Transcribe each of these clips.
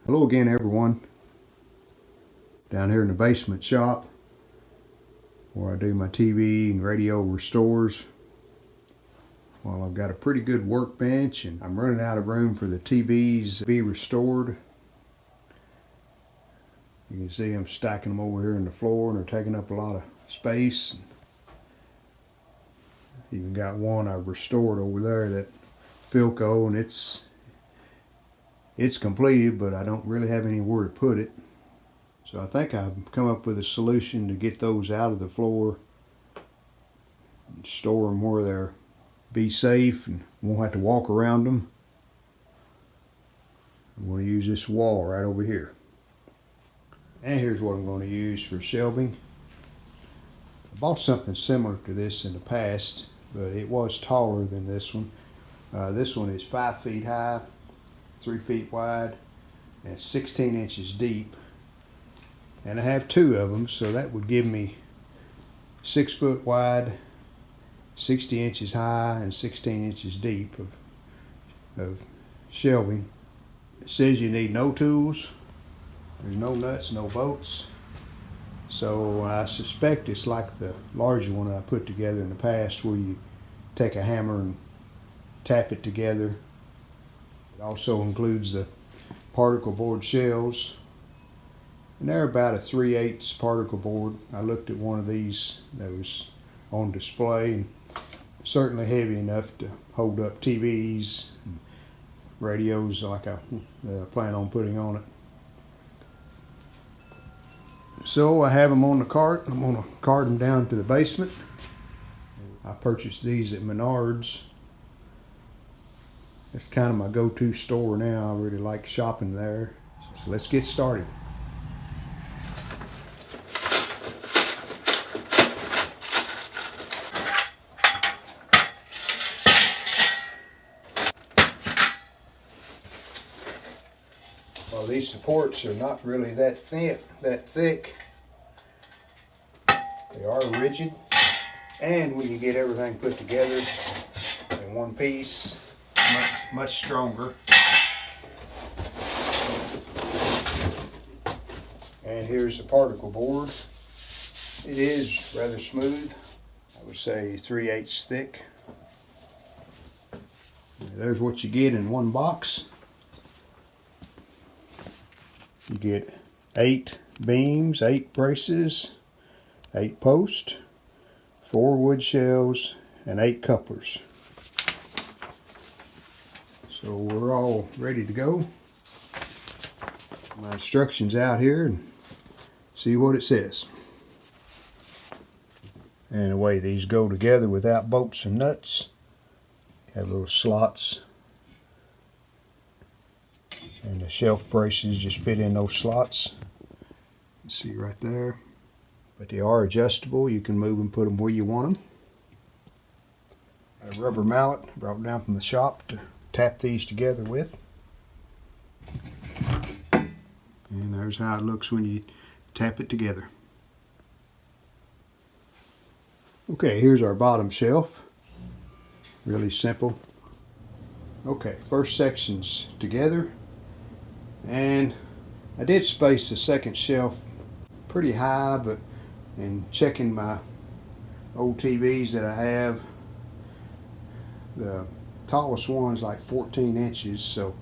Hello again, everyone. Down here in the basement shop where I do my TV and radio restores. Well, I've got a pretty good workbench and I'm running out of room for the TVs to be restored. You can see I'm stacking them over here on the floor and they're taking up a lot of space. Even got one I've restored over there, that Philco, and it's completed, but I don't really have anywhere to put it. So I think I've come up with a solution to get those out of the floor and store them where they're be safe and won't have to walk around them. I'm going to use this wall right over here. And here's what I'm going to use for shelving. I bought something similar to this in the past, but it was taller than this one. This one is 5 feet high, 3 feet wide, and 16 inches deep. And I have two of them, so that would give me 6 foot wide, 60 inches high, and 16 inches deep of shelving. It says you need no tools. There's no nuts, no bolts. So I suspect it's like the larger one I put together in the past, where you take a hammer and tap it together. It also includes the particle board shells. And they're about a 3/8 particle board. I looked at one of these that was on display, and certainly heavy enough to hold up TVs and radios like I plan on putting on it. So I have them on the cart. I'm going to cart them down to the basement. I purchased these at Menards. It's kind of my go-to store now. I really like shopping there. So let's get started. Well, these supports are not really that thick. They are rigid, and when you get everything put together in one piece, much stronger. And here's the particle board. It is rather smooth. I would say 3/8 thick. There's what you get in one box. You get 8 beams, 8 braces, 8 posts, 4 wood shells, and 8 couplers. So we're all ready to go. My instructions out here, and see what it says. And the way these go together without bolts and nuts. Have little slots, and the shelf braces just fit in those slots. You see right there. But they are adjustable. You can move and put them where you want them. A rubber mallet brought down from the shop to tap these together with. And there's how it looks when you tap it together. Okay, here's our bottom shelf. Really simple. Okay, first section's together. And I did space the second shelf pretty high, but in checking my old TVs that I have, the tallest one's like 14 inches, so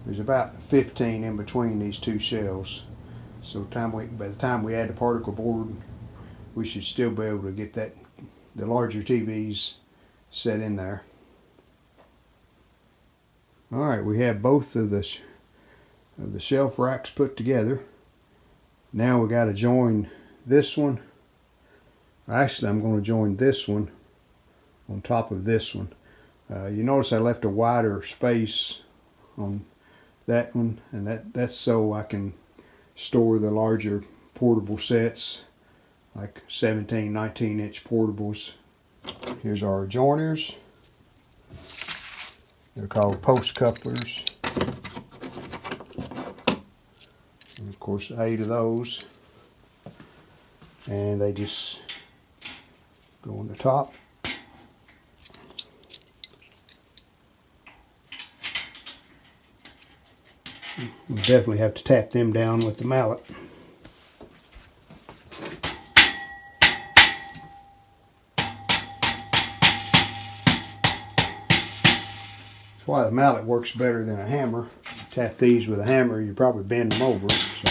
there's about 15 in between these two shelves. So by the time we add the particle board, we should still be able to get the larger TVs set in there. Alright, we have both of the shelf racks put together. Now we got to join this one. Actually, I'm going to join this one on top of this one. You notice I left a wider space on that one, and that's so I can store the larger portable sets, like 17, 19 inch portables. Here's our joiners. They're called post couplers. And of course, 8 of those. And they just go on the top. We'll definitely have to tap them down with the mallet. That's why the mallet works better than a hammer. You tap these with a hammer, you probably bend them over. So.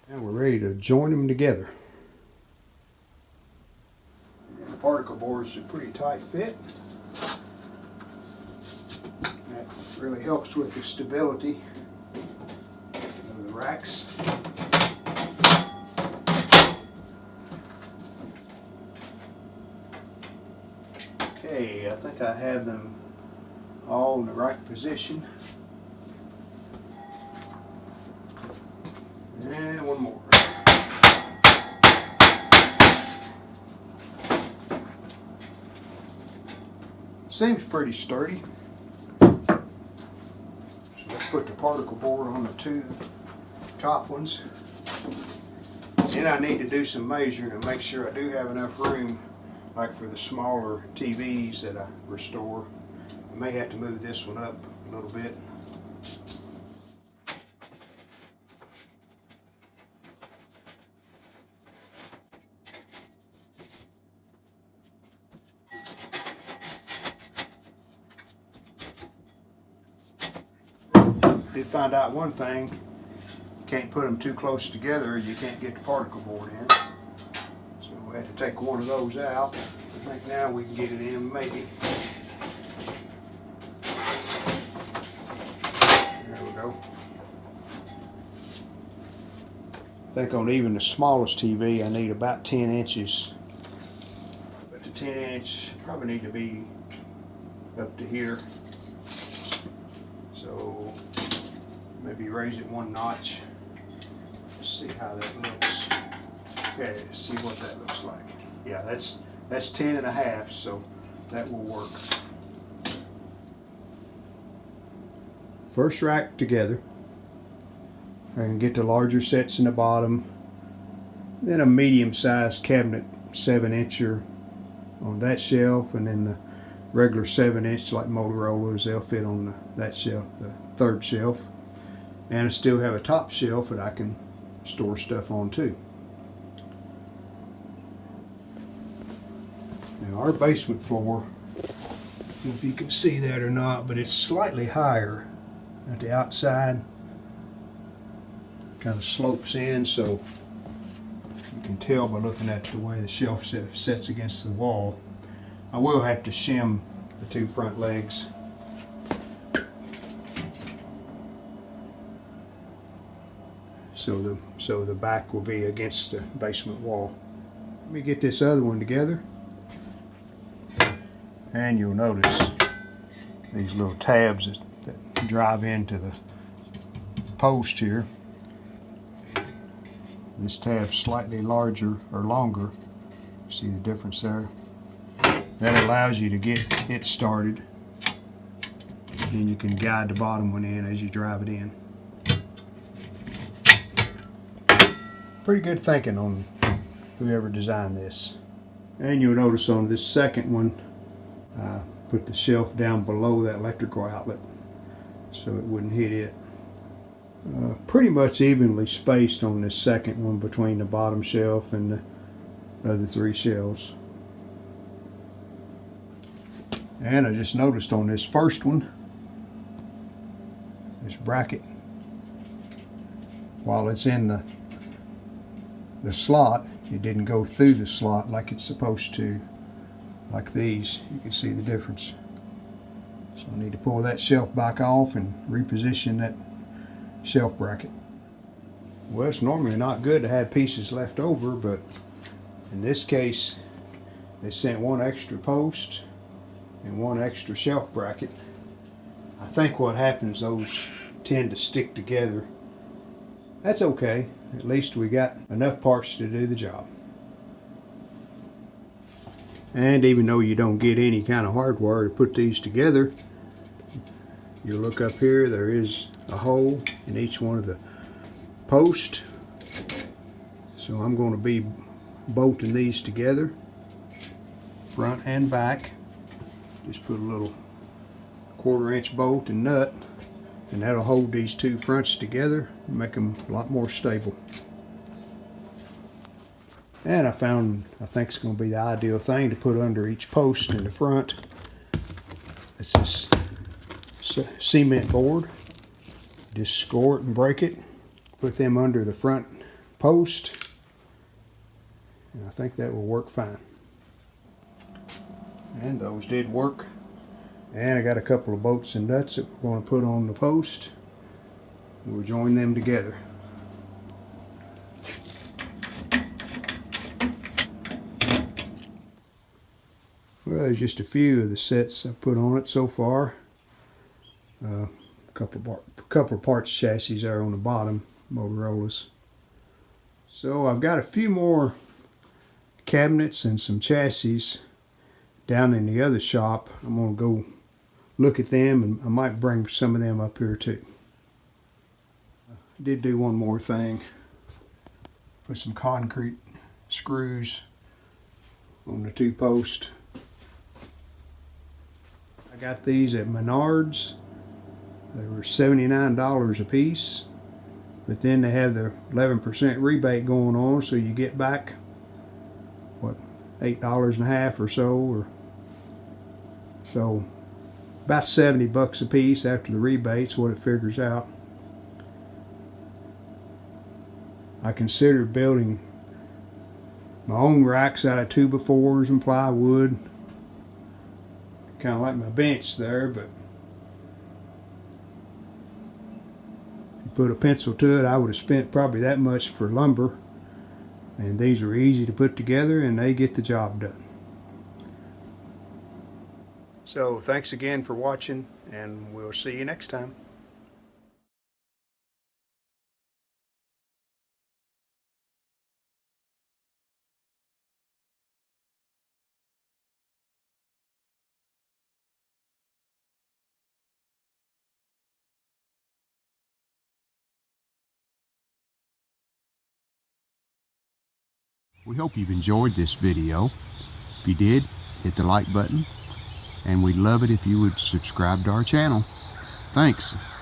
Now we're ready to join them together. And the particle board's a pretty tight fit. That really helps with the stability of the racks. Okay, I think I have them all in the right position. And one more. Seems pretty sturdy. So let's put the particle board on the two top ones. Then I need to do some measuring and make sure I do have enough room, like for the smaller TVs that I restore. I may have to move this one up a little bit. Did find out one thing: you can't put them too close together, you can't get the particle board in. So we have to take one of those out. I think now we can get it in, maybe. There we go. I think on even the smallest TV I need about 10 inches. But the 10 inch probably need to be up to here. So maybe raise it one notch. Let's see how that looks. Okay, see what that looks like. Yeah, that's 10 and a half, so that will work. First rack together. I can get the larger sets in the bottom. Then a medium-sized cabinet 7-incher on that shelf, and then the regular 7-inch like Motorola's, they'll fit on that shelf, the third shelf. And I still have a top shelf that I can store stuff on too. Now our basement floor, I don't know if you can see that or not, but it's slightly higher at the outside. Kind of slopes in, so you can tell by looking at the way the shelf sets against the wall. I will have to shim the two front legs. So the back will be against the basement wall. Let me get this other one together. And you'll notice these little tabs that drive into the post here. This tab's slightly larger or longer. See the difference there? That allows you to get it started. Then you can guide the bottom one in as you drive it in. Pretty good thinking on whoever designed this. And you'll notice on this second one, I put the shelf down below that electrical outlet so it wouldn't hit it. Pretty much evenly spaced on this second one between the bottom shelf and the other three shelves. And I just noticed on this first one, this bracket, while it's in the slot, it didn't go through the slot like it's supposed to. Like these, you can see the difference. So I need to pull that shelf back off and reposition that shelf bracket. Well, it's normally not good to have pieces left over, but in this case they sent one extra post and one extra shelf bracket. I think what happens, those tend to stick together. That's okay, at least we got enough parts to do the job. And even though you don't get any kind of hardware to put these together, you look up here, there is a hole in each one of the posts. So I'm going to be bolting these together, front and back. Just put a little 1/4-inch bolt and nut, and that'll hold these two fronts together and make them a lot more stable. And I think it's going to be the ideal thing to put under each post in the front. It's this cement board. Just score it and break it. Put them under the front post. And I think that will work fine. And those did work. And I got a couple of bolts and nuts that we're going to put on the post. We'll join them together. Well, there's just a few of the sets I've put on it so far. A couple of parts chassis there on the bottom, Motorola's. So I've got a few more cabinets and some chassis down in the other shop. I'm going to go look at them, and I might bring some of them up here too. I did do one more thing. Put some concrete screws on the two posts. I got these at Menards. They were $79 a piece, but then they have the 11% rebate going on, so you get back what, $8.50 or so, so about 70 bucks a piece after the rebates, what it figures out. I considered building my own racks out of 2x4s and plywood, kind of like my bench there, but if you put a pencil to it, I would have spent probably that much for lumber, and these are easy to put together and they get the job done. So thanks again for watching, and we'll see you next time. We hope you've enjoyed this video. If you did, hit the like button, and we'd love it if you would subscribe to our channel. Thanks.